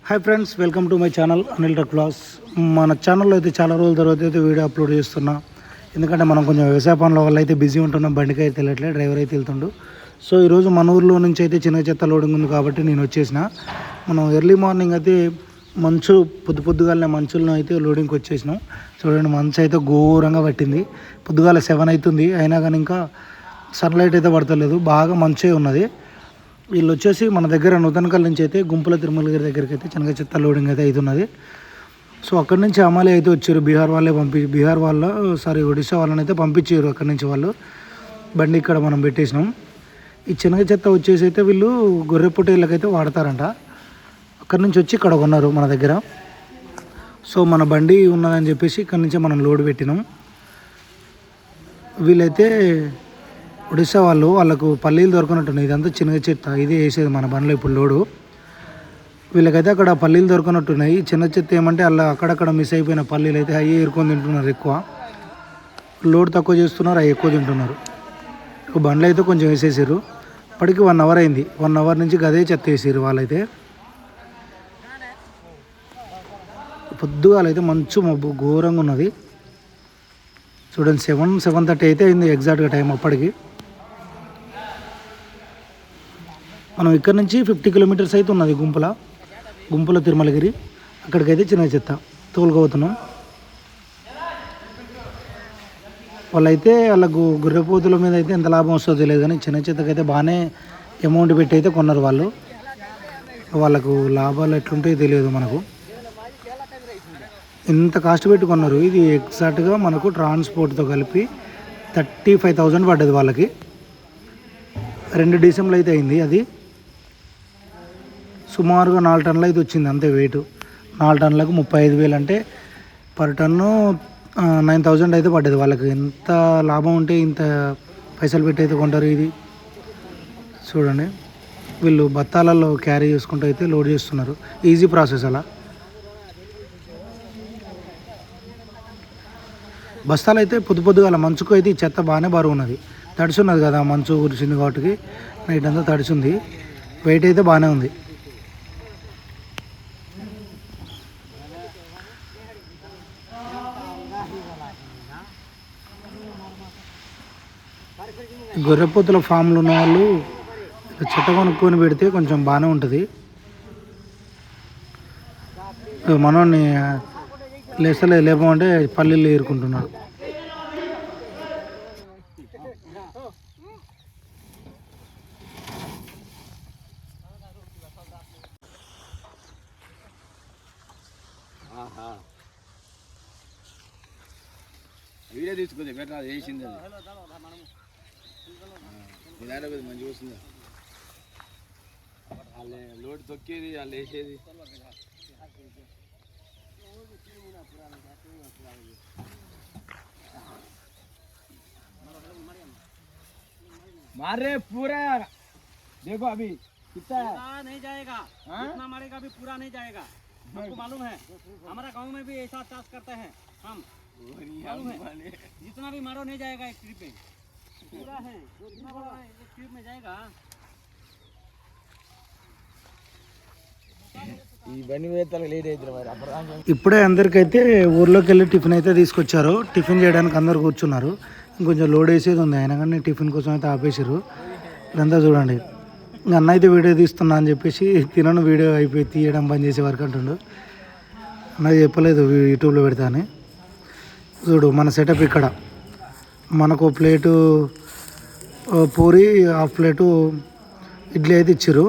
Hi friends, welcome to my channel Anil truck vlogs. మన ఛానల్లో అయితే చాలా రోజుల తర్వాత అయితే వీడియో అప్లోడ్ చేస్తున్నా. ఎందుకంటే మనం కొంచెం వ్యవసాయ పనుల వల్ల అయితే బిజీ ఉంటున్నాం. బండికి అయితే వెళ్ళట్లేదు, డ్రైవర్ అయితే వెళ్తుండు. సో ఈరోజు మన ఊర్లో నుంచి అయితే చిన్న చెత్త లోడింగ్ ఉంది కాబట్టి నేను వచ్చేసిన. మనం ఎర్లీ మార్నింగ్ అయితే మంచు పొద్దుగాలనే మంచులను అయితే లోడింగ్కి వచ్చేసినాం. చూడండి, మంచు అయితే ఘోరంగా పట్టింది. పొద్దుగాల 7 అవుతుంది, అయినా కానీ ఇంకా సన్లైట్ అయితే పడతలేదు, బాగా మంచే ఉన్నది. వీళ్ళు వచ్చేసి మన దగ్గర నూతనకల్ నుంచి అయితే గుంపుల తిరుమలగిరి దగ్గరికి అయితే చిన్న చెత్త లోడింగ్ అయితే అవుతున్నది. సో అక్కడి నుంచి అమాలి అయితే వచ్చారు, బీహార్ ఒడిశా వాళ్ళని అయితే పంపించారు. అక్కడి నుంచి వాళ్ళు బండి ఇక్కడ మనం పెట్టేసినాం. ఈ చిన్న చెత్త వచ్చేసి అయితే వీళ్ళు గొర్రె పొట్టేళ్ళకైతే వాడతారంట. అక్కడి నుంచి వచ్చి ఇక్కడ కొన్నారు మన దగ్గర. సో మన బండి ఉన్నదని చెప్పేసి ఇక్కడ నుంచే మనం లోడ్ పెట్టినాం. వీళ్ళైతే ఒడిశా వాళ్ళకు పల్లీలు దొరకనట్టున్నాయి. ఇదంతా చిన్న చెత్త, ఇదే వేసేది మన బండ్లో ఇప్పుడు లోడు. వీళ్ళకైతే అక్కడ పల్లీలు దొరకనట్టున్నాయి. చిన్న చెత్త ఏమంటే అలా అక్కడక్కడ మిస్ అయిపోయిన పల్లీలు అయితే అవి ఏరుకొని తింటున్నారు. ఎక్కువ లోడ్ తక్కువ చేస్తున్నారు, అవి ఎక్కువ తింటున్నారు. బండ్లు అయితే కొంచెం వేసేసారు. ఇప్పటికి 1 అవర్ అయింది. 1 అవర్ నుంచి గదే చెత్త వేసారు వాళ్ళైతే. పొద్దుగాలైతే మంచు మబ్బు ఘోరంగా ఉన్నది. చూడండి, 7:30 అయితే అయింది ఎగ్జాక్ట్గా టైం. అప్పటికి మనం ఇక్కడ నుంచి 50 కిలోమీటర్స్ అయితే ఉన్నది గుంపుల తిరుమలగిరి. అక్కడికైతే చిన్న చెత్త తోలుకోబోతున్నాం. వాళ్ళకు గొర్రెపోతుల మీద అయితే ఎంత లాభం వస్తుందో తెలియదు, కానీ చిన్న చెత్తకైతే బాగానే అమౌంట్ పెట్టి అయితే కొన్నారు వాళ్ళు. వాళ్ళకు లాభాలు ఎట్లుంటాయో తెలియదు మనకు. ఎంత కాస్ట్ పెట్టి కొన్నారు. ఇది ఎగ్జాక్ట్గా మనకు ట్రాన్స్పోర్ట్తో కలిపి 35,000 పడ్డది వాళ్ళకి. 2 డిసెంబర్లు అయితే అయింది. అది సుమారుగా 4 టన్నులు అయితే వచ్చింది అంతే వెయిట్. 4 టన్నులకు 35,000 అంటే పర్ టన్ను 9,000 అయితే పడ్డది వాళ్ళకి. ఎంత లాభం ఉంటే ఇంత పైసలు పెట్టి అయితే కొంటారు. ఇది చూడండి, వీళ్ళు బత్తాలలో క్యారీ చేసుకుంటూ అయితే లోడ్ చేస్తున్నారు. Easy process. అలా బస్తాలు అయితే పొద్దుగాల మంచుకు అయితే ఈ చెత్త బాగానే బరువు ఉన్నది. తడిచున్నది కదా, మంచు కురిసింది కాబట్టి నైట్ అంతా తడిచింది. వెయిట్ అయితే బాగానే ఉంది. గొర్రెపోతుల ఫామ్లు ఉన్న వాళ్ళు చెత్త కొనుక్కొని పెడితే కొంచెం బాగానే ఉంటుంది. మనోని లేపమంటే పల్లీలు ఏరుకుంటున్నాడు. వీడియో తీసుకుంది పెట్టా వేసింది మంచిగా వస్తుంది. వాళ్ళు లోడ్ తొక్కేది, వాళ్ళు వేసేది. मारे पूरा देखो अभी कितना नहीं जाएगा, इतना मारेगा अभी पूरा नहीं जाएगा। हमको मालूम है, हमारा गांव में भी ऐसा चाष करते हैं हम, मालूम है। जितना भी मारो नहीं जाएगा एक ट्रिप में, पूरा है जितना बड़ा है एक ट्रिप में जाएगा। ఇప్పుడే అందరికైతే ఊర్లోకి వెళ్ళి టిఫిన్ అయితే తీసుకొచ్చారు. టిఫిన్ చేయడానికి అందరు కూర్చున్నారు. ఇంకొంచెం లోడ్ వేసేది ఉంది, అయినా కానీ టిఫిన్ కోసం అయితే ఆపేసారు. ఇదంతా చూడండి. ఇంక అన్న అయితే వీడియో తీస్తున్నా అని చెప్పేసి తినను వీడియో అయిపోయి తీయడం బంద్ చేసే వరకు అంటుండు. అన్నది చెప్పలేదు యూట్యూబ్లో పెడతా అని. చూడు మన సెటప్ ఇక్కడ. మనకు plate puri, half plate idli అయితే ఇచ్చారు.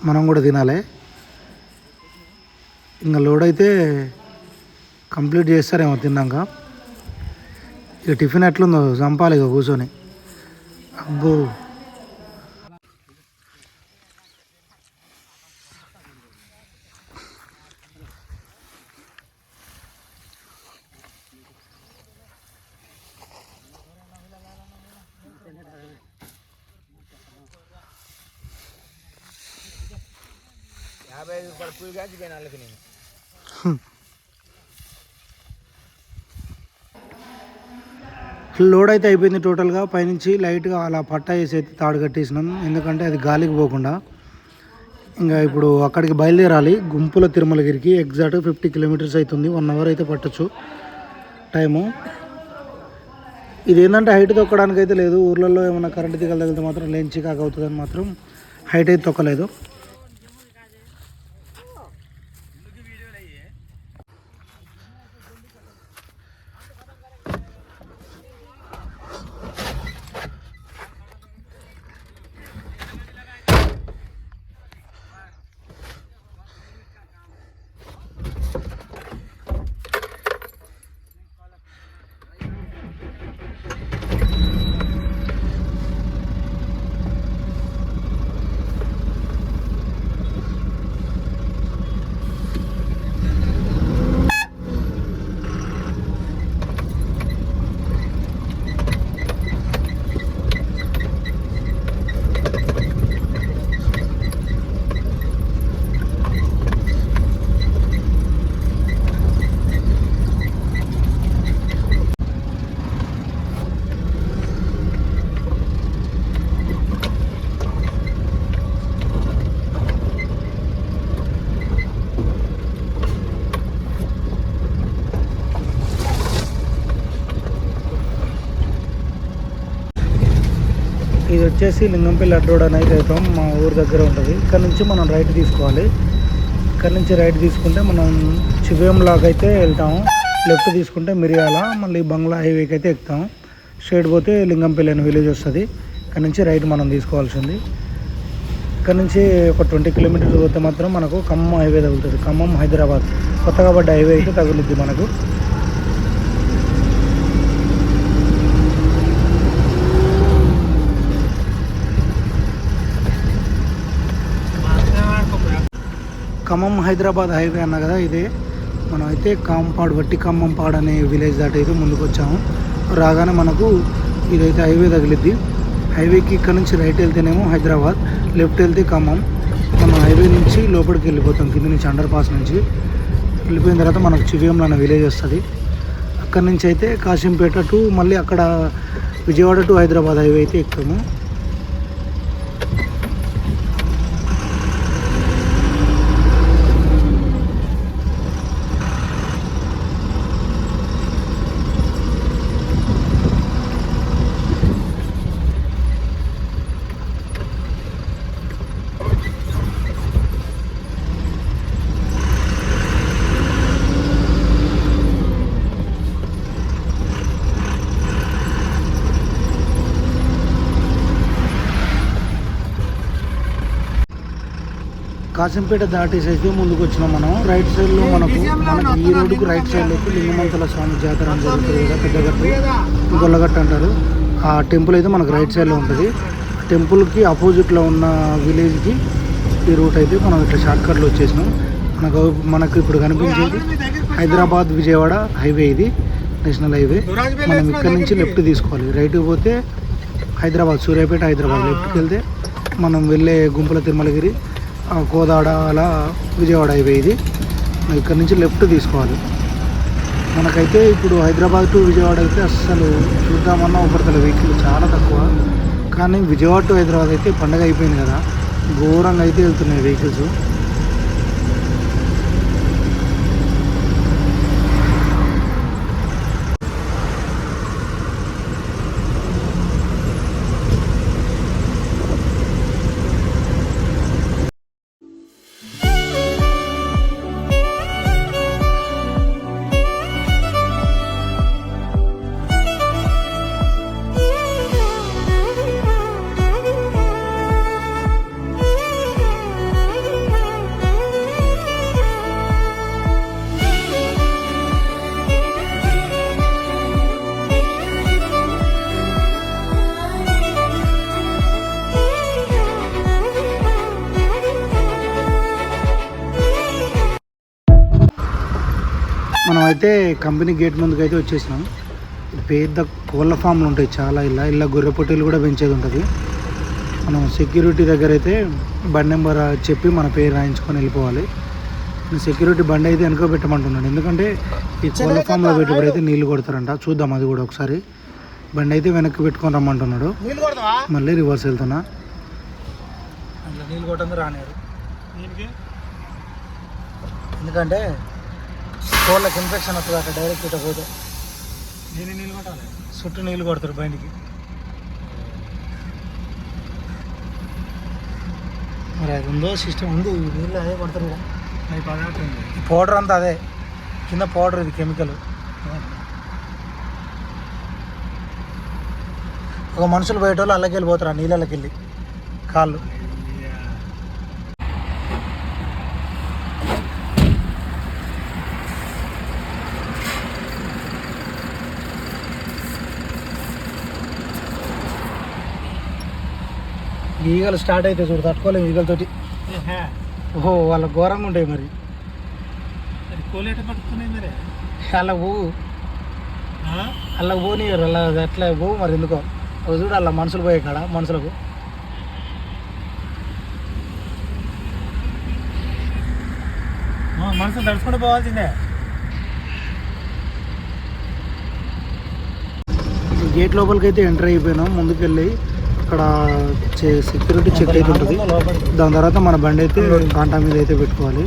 మనం కూడా తినాలి. ఇంకా లోడ్ అయితే కంప్లీట్ చేస్తారేమో తిన్నాక. ఇక టిఫిన్ ఎట్లుందో చంపాలి ఇక కూర్చొని. అబ్బో, లోడ్ అయితే అయిపోయింది టోటల్గా. పైనుంచి లైట్గా అలా పట్టా వేసి అయితే తాడు కట్టేసినాం, ఎందుకంటే అది గాలికి పోకుండా. ఇంకా ఇప్పుడు అక్కడికి బయలుదేరాలి. గుంపుల తిరుమలగిరికి ఎగ్జాక్ట్ 50 కిలోమీటర్స్ అవుతుంది. 1 అవర్ అయితే పట్టచ్చు టైము. ఇది ఏంటంటే హైట్ తొక్కడానికి అయితే లేదు. ఊర్లలో ఏమైనా కరెంట్ తీగలు తగిలితే మాత్రం లేని చికాకు అవుతుందని మాత్రం హైట్ అయితే తొక్కలేదు. ఇది వచ్చేసి లింగంపల్లి అడ్డ రోడ్ అనేది అవుతాం. మా ఊరు దగ్గర ఉంటుంది. ఇక్కడ నుంచి మనం రైట్ తీసుకోవాలి. ఇక్కడ నుంచి రైట్ తీసుకుంటే మనం చివ్యం లాగా అయితే వెళ్తాము. లెఫ్ట్ తీసుకుంటే మిరియాల, మళ్ళీ బంగ్లా హైవేకి అయితే ఎక్కుతాము. స్ట్రైట్ పోతే లింగంపల్లి అనే విలేజ్ వస్తుంది. ఇక్కడ నుంచి రైట్ మనం తీసుకోవాల్సింది. ఇక్కడ నుంచి ఒక 20 కిలోమీటర్స్ పోతే మాత్రం మనకు ఖమ్మం హైవే తగులుతుంది. ఖమ్మం హైదరాబాద్ కొత్తగా పడ్డ హైవే అయితే తగులుద్ది మనకు. ఖమ్మం హైదరాబాద్ హైవే అన్న కదా ఇదే. మనం అయితే కాంపాడు వట్టి ఖమ్మంపాడు అనే విలేజ్ దాటి అయితే ముందుకు వచ్చాము. రాగానే మనకు ఇదైతే హైవే తగిలిద్ది. హైవేకి ఇక్కడ నుంచి రైట్ వెళ్తేనేమో హైదరాబాద్, లెఫ్ట్ వెళ్తే ఖమ్మం. మనం హైవే నుంచి లోపలికి వెళ్ళిపోతాం. కింద నుంచి అండర్ పాస్ నుంచి వెళ్ళిపోయిన తర్వాత మనకు చివ్యంలో అనే విలేజ్ వస్తుంది. అక్కడ నుంచి అయితే కాశీంపేట టు మళ్ళీ అక్కడ విజయవాడ టు హైదరాబాద్ హైవే అయితే ఎక్కుతాము. కాశంపేట దాటేసి అయితే ముందుకు వచ్చినాం. మనం రైట్ సైడ్లో మనకు ఈ రోడ్డుకు రైట్ సైడ్లో లింగమంతల స్వామి జాతర అని జరుగుతుంది కదా, పెద్దగట్టు గొల్లగట్టు అంటారు. ఆ టెంపుల్ అయితే మనకు రైట్ సైడ్లో ఉంటుంది. ఆ టెంపుల్కి ఆపోజిట్లో ఉన్న విలేజ్కి ఈ రూట్ అయితే మనం ఇట్లా షార్ట్కట్లో వచ్చేసినాం. మనకు ఇప్పుడు కనిపించేది హైదరాబాద్ విజయవాడ హైవే. ఇది నేషనల్ హైవే. మనం ఇక్కడ నుంచి లెఫ్ట్ తీసుకోవాలి. రైట్ పోతే హైదరాబాద్, సూర్యాపేట హైదరాబాద్. లెఫ్ట్కి వెళ్తే మనం వెళ్ళే గుంపుల తిరుమలగిరి, కోదాడ, అలా విజయవాడ హైవే. ఇది ఇక్కడ నుంచి లెఫ్ట్ తీసుకోవాలి. మనకైతే ఇప్పుడు హైదరాబాద్ టు విజయవాడ అయితే అస్సలు చూద్దామన్నా ఉపరితల వెహికల్ చాలా తక్కువ. కానీ విజయవాడ టు హైదరాబాద్ అయితే పండగ అయిపోయింది కదా, ఘోరంగా అయితే వెళ్తున్నాయి వెహికల్స్. మనమైతే కంపెనీ గేట్ ముందుకు అయితే వచ్చేసినాం. పెద్ద కోళ్ళ ఫామ్లు ఉంటాయి చాలా. ఇలా గొర్రె పొట్టేలు కూడా పెంచేది ఉంటుంది. మనం సెక్యూరిటీ దగ్గర అయితే బండి నెంబర్ చెప్పి మన పేరు రాయించుకొని వెళ్ళిపోవాలి. సెక్యూరిటీ బండి అయితే వెనుక పెట్టమంటున్నాడు. ఎందుకంటే ఈ కోళ్ళ ఫామ్లో పెట్టేప్పుడు అయితే నీళ్ళు కొడతారంట. చూద్దాం అది కూడా ఒకసారి. బండి అయితే వెనక్కి పెట్టుకొని రమ్మంటున్నాడు. మళ్ళీ రివర్స్ వెళ్తున్నా. నీళ్ళు కొట్టంగా రానియారు. ఎందుకంటే కోళ్ళకి ఇన్ఫెక్షన్ వస్తుంది అక్కడ డైరెక్ట్ ఇట్లా పోతే. నీళ్ళు కొట్టాలి, చుట్టూ నీళ్ళు కొడతారు బయటికి. మరి అది ఉందో సిస్టమ్ ఉంది, ఈ నీళ్ళు అదే కొడతారు కదా. అవి పదార్థం ఉంది, ఈ పౌడర్ అంతా అదే, కింద పౌడర్, ఇది కెమికల్. ఒక మనుషులు బయట అల్లకి వెళ్ళిపోతారు ఆ నీళ్ళకి వెళ్ళి కాళ్ళు. ఈగలు స్టార్ట్ అయితే చూడు, తట్టుకోలేము ఈగలతోటి. ఓహో, వాళ్ళ ఘోరంగా ఉంటాయి మరి. కోలేట పట్టుకున్నాయి మరి. అలా పోవు, అలా పోనీయరు, అలా అట్లా పోవు మరి. ఎందుకో అవి చూడు, అలా మనుషులు పోయే కాడ మనుషులకు. మనసు నడుచుకుంటూ పోవాల్సిందే. గేట్ లోపలికి అయితే ఎంటర్ అయిపోయినాం. ముందుకెళ్ళి అక్కడ సెక్యూరిటీ చెక్ అయితే ఉంటుంది. దాని తర్వాత మన బండి అయితే కాంటా మీద అయితే పెట్టుకోవాలి.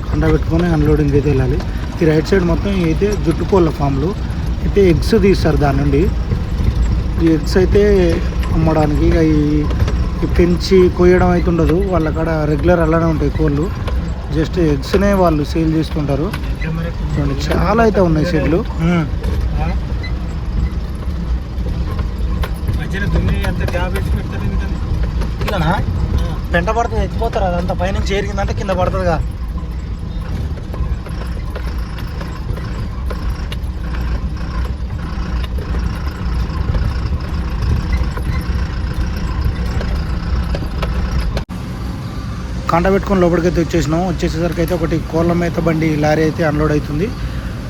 కాంటా పెట్టుకొని అన్లోడింగ్ అయితే వెళ్ళాలి. ఈ రైట్ సైడ్ మొత్తం అయితే జుట్టుకోళ్ళ ఫామ్లు అయితే ఎగ్స్ తీస్తారు. దాని నుండి ఈ ఎగ్స్ అయితే అమ్మడానికి ఇక ఈ పెంచి కొయ్యడం అయితే ఉండదు. వాళ్ళ కాడ రెగ్యులర్ అలానే ఉంటాయి కోళ్ళు. జస్ట్ ఎగ్స్నే వాళ్ళు సేల్ చేసుకుంటారు. చాలా అయితే ఉన్నాయి షెడ్లు. ఇలానా పెంట పడుతుంది, ఎక్కిపోతారు. అదంతా పైనుంచి ఏరిగిందంటే కింద పడుతుందిగా. కాంట పెట్టుకొని లోపలికైతే వచ్చేసినాం. వచ్చేసేసరికి అయితే ఒకటి కోళ్ళ మేత బండి లారీ అయితే అన్లోడ్ అవుతుంది.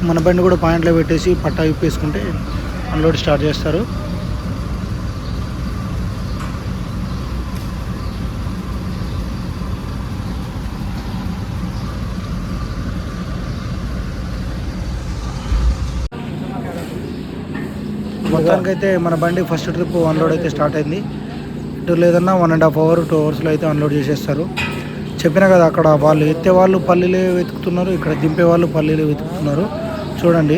మన బండి కూడా పాయింట్లో పెట్టేసి పట్టా విప్పేసుకుంటే అన్లోడ్ స్టార్ట్ చేస్తారు. మొత్తానికైతే మన బండి ఫస్ట్ ట్రిప్ అన్లోడ్ అయితే స్టార్ట్ అయింది. ఇటు లేదన్నా 1.5 hour 2 hours అయితే అన్లోడ్ చేసేస్తారు. చెప్పినా కదా, అక్కడ వాళ్ళు ఎత్తే వాళ్ళు పల్లీలే వెతుకుతున్నారు, ఇక్కడ దింపే వాళ్ళు పల్లీలే వెతుకుతున్నారు. చూడండి,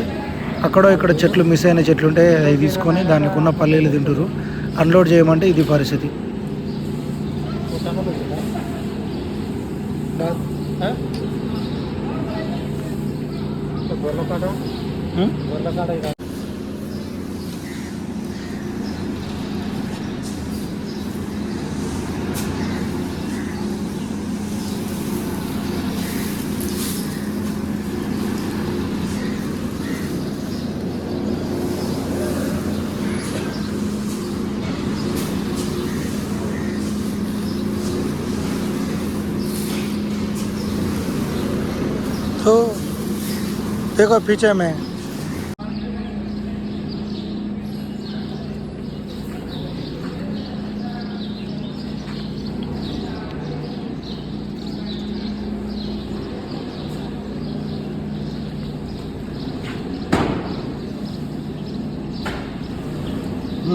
అక్కడ ఇక్కడ చెట్లు మిస్ అయిన చెట్లు ఉంటే అవి తీసుకొని దానికి ఉన్న పల్లీలు తింటారు. అన్లోడ్ చేయమంటే ఇది పరిస్థితి. तो देखो पीछे में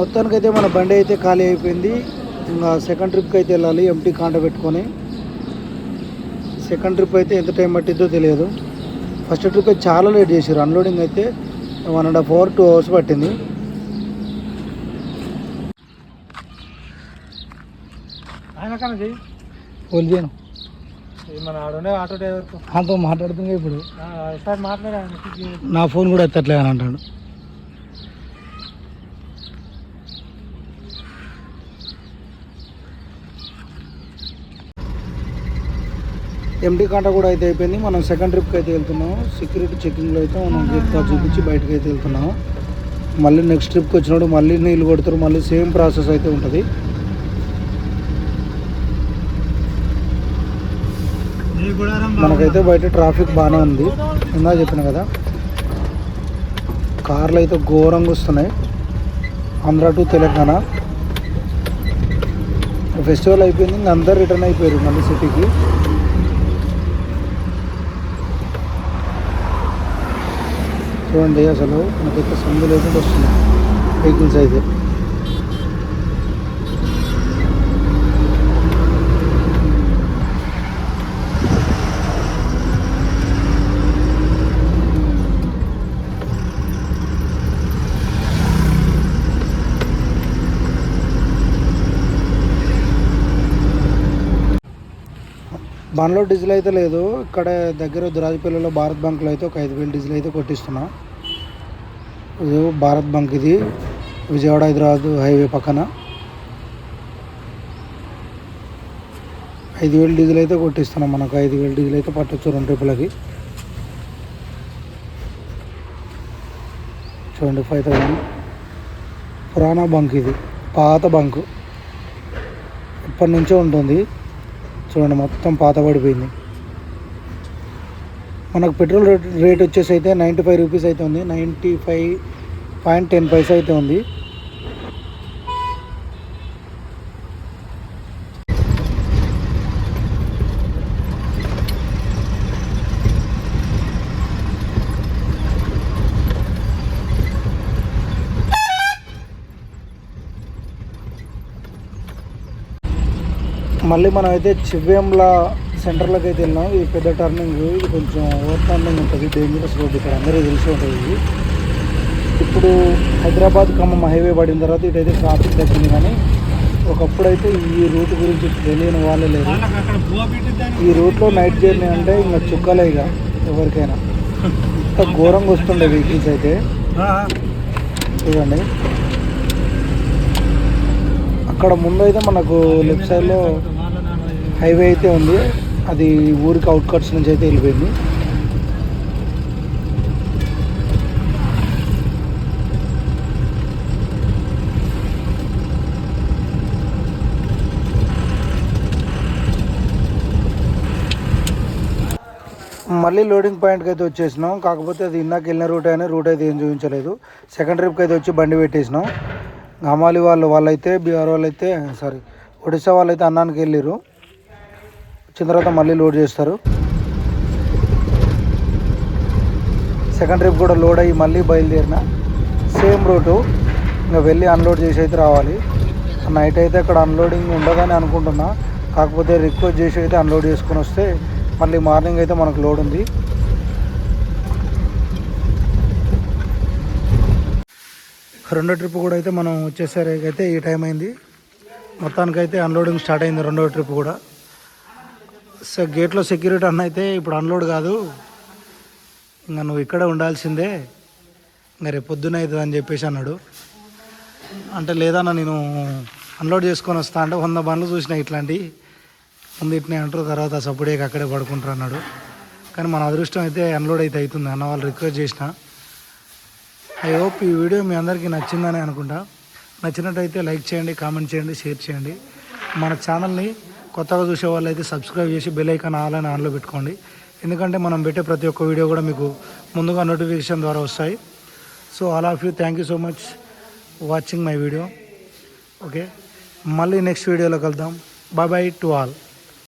మొత్తానికైతే మన బండి అయితే ఖాళీ అయిపోయింది. ఇంకా సెకండ్ ట్రిప్కి అయితే వెళ్ళాలి ఎంటీ కాంట పెట్టుకొని. సెకండ్ ట్రిప్ అయితే ఎంత టైం పట్టిద్దో తెలియదు. ఫస్ట్ ట్రిప్ అయితే చాలా లేట్ చేశారు. అన్లోడింగ్ అయితే 1.5 hour 2 hours పట్టింది. పోలిచాను మన ఆడనే ఆటో డ్రైవర్తో అంతా మాట్లాడుతుంది. ఇప్పుడు ఒకసారి మాట్లాడా, నా ఫోన్ కూడా ఎత్తట్లే అని అంటాడు. ఎంటీ కాంట కూడా అయితే అయిపోయింది. మనం సెకండ్ ట్రిప్కి అయితే వెళ్తున్నాము. సెక్యూరిటీ చెకింగ్లో అయితే మనం గేట్ పాస్ చూపించి బయటకు అయితే వెళ్తున్నాము. మళ్ళీ నెక్స్ట్ ట్రిప్కి వచ్చినప్పుడు మళ్ళీ నీళ్ళు కొడతారు. మళ్ళీ సేమ్ ప్రాసెస్ అయితే ఉంటుంది. మనకైతే బయట ట్రాఫిక్ బాగానే ఉంది. ఇందా చెప్పిన కదా, కార్లు అయితే ఘోరంగా వస్తున్నాయి. ఆంధ్ర టు తెలంగాణ ఫెస్టివల్ అయిపోయింది, ఇంకా అందరు రిటర్న్ అయిపోయారు మళ్ళీ సిటీకి. చూడండి, అసలు మనకైతే సందు లేకుండా వస్తున్నాయి వెహికల్స్ అయితే. బండ్లో డీజిల్ అయితే లేదు. ఇక్కడ దగ్గర దురాజపల్లిలో భారత్ బంక్లో అయితే ఒక 5,000 డీజిల్ అయితే కొట్టిస్తున్నా. ఇది భారత్ బంక్, ఇది విజయవాడ హైదరాబాద్ హైవే పక్కన. 5,000 డీజిల్ అయితే కొట్టిస్తున్నాం. మనకు 5,000 డీజిల్ అయితే పట్టొచ్చు 2 ట్రిప్పులకి. చూడండి 5,000. పురాణా బంక్, ఇది పాత బంకు, ఇప్పటి నుంచో ఉంటుంది. చూడండి మొత్తం పాత పడిపోయింది. మనకు పెట్రోల్ రేట్ వచ్చేసి అయితే 95 రూపీస్ అయితే ఉంది. 95.10 అయితే ఉంది. మళ్ళీ మనం అయితే చివ్వేంల సెంటర్లోకి అయితే వెళ్ళాం. ఇది పెద్ద టర్నింగ్, ఇది కొంచెం ఓవర్ టర్నింగ్ ఉంటుంది, డేంజరస్ రోడ్, ఇక్కడ అందరికీ తెలిసి ఉంటుంది. ఇది ఇప్పుడు హైదరాబాద్ ఖమ్మం హైవే పడిన తర్వాత ఇటైతే ట్రాఫిక్ తగ్గింది. కానీ ఒకప్పుడైతే ఈ రూట్ గురించి తెలియని వాళ్ళే లేదు. ఈ రూట్లో నైట్ జర్నీ అంటే ఇంకా చుక్కలే ఇక ఎవరికైనా. ఇంత ఘోరంగా వస్తుండే వెహికల్స్ అయితే. చూడండి అక్కడ ముందు అయితే మనకు లెఫ్ట్ సైడ్లో హైవే అయితే ఉంది. అది ఊరికి అవుట్కట్స్ నుంచి అయితే వెళ్ళిపోయింది. మళ్ళీ లోడింగ్ పాయింట్కి అయితే వచ్చేసినాం. కాకపోతే అది ఇందాక వెళ్ళిన రూట్ అయితే ఏం చూపించలేదు. సెకండ్ ట్రిప్కి అయితే వచ్చి బండి పెట్టేసినాం. హమాలి వాళ్ళైతే బీహార్ వాళ్ళైతే ఒడిశా వాళ్ళైతే అన్నానికి వెళ్ళారు. వచ్చిన తర్వాత మళ్ళీ లోడ్ చేస్తారు. సెకండ్ ట్రిప్ కూడా లోడ్ అయ్యి మళ్ళీ బయలుదేరిన సేమ్ రూటు. ఇంకా వెళ్ళి అన్లోడ్ చేసి అయితే రావాలి. నైట్ అయితే అక్కడ అన్లోడింగ్ ఉండదని అనుకుంటున్నా. కాకపోతే రిక్వెస్ట్ చేసి అయితే అన్లోడ్ చేసుకొని వస్తే మళ్ళీ మార్నింగ్ అయితే మనకు లోడ్ ఉంది. రెండో ట్రిప్ కూడా అయితే మనం వచ్చేసరికి అయితే ఈ టైం అయింది. మొత్తానికైతే అన్లోడింగ్ స్టార్ట్ అయింది రెండో ట్రిప్ కూడా. గేట్లో సెక్యూరిటీ అన్న అయితే ఇప్పుడు అన్లోడ్ కాదు, ఇంకా నువ్వు ఇక్కడే ఉండాల్సిందే, ఇంకా రేపు పొద్దున అవుతుంది అని చెప్పేసి అన్నాడు. అంటే లేదన్నా నేను అన్లోడ్ చేసుకొని వస్తా అంటే 100 బండ్లు చూసినా ఇట్లాంటి ముందు ఇట్నే అంటారు, తర్వాత సపోర్ట్గా అక్కడే పడుకుంటారు అన్నాడు. కానీ మన అదృష్టం అయితే అన్లోడ్ అయితే అవుతుంది అన్న వాళ్ళు రిక్వెస్ట్ చేసిన. ఐ హోప్ ఈ వీడియో మీ అందరికీ నచ్చిందని అనుకుంటా. నచ్చినట్టయితే లైక్ చేయండి, కామెంట్ చేయండి, షేర్ చేయండి. మన ఛానల్ని కొత్తగా చూసే వాళ్ళు అయితే సబ్స్క్రైబ్ చేసి బెల్ ఐకాన్ ఆన్లో పెట్టుకోండి. ఎందుకంటే మనం పెట్టే ప్రతి ఒక్క వీడియో కూడా మీకు ముందుగా నోటిఫికేషన్ ద్వారా వస్తాయి. So all of you thank you so much watching my video. Okay, మళ్ళీ నెక్స్ట్ వీడియోలో కలుద్దాం. Bye to all.